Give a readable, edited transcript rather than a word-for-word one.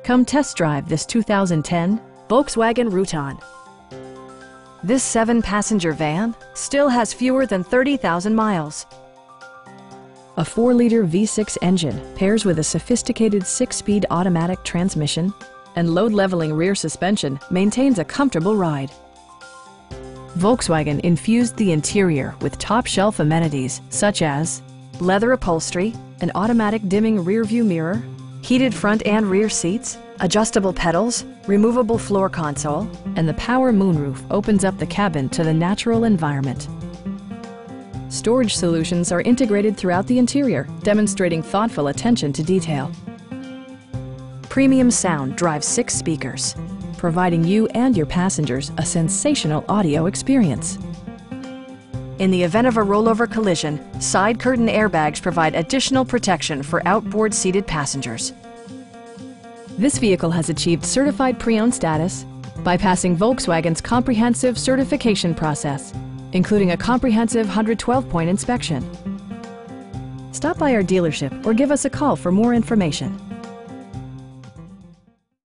Come test drive this 2010 Volkswagen Routan. This 7-passenger van still has fewer than 30,000 miles. A 4-liter V6 engine pairs with a sophisticated 6-speed automatic transmission, and load-leveling rear suspension maintains a comfortable ride. Volkswagen infused the interior with top-shelf amenities such as leather upholstery, an automatic dimming rear-view mirror, heated front and rear seats, adjustable pedals, removable floor console, and the power moonroof opens up the cabin to the natural environment. Storage solutions are integrated throughout the interior, demonstrating thoughtful attention to detail. Premium sound drives 6 speakers, providing you and your passengers a sensational audio experience. In the event of a rollover collision, side curtain airbags provide additional protection for outboard seated passengers. This vehicle has achieved certified pre-owned status by passing Volkswagen's comprehensive certification process, including a comprehensive 112-point inspection. Stop by our dealership or give us a call for more information.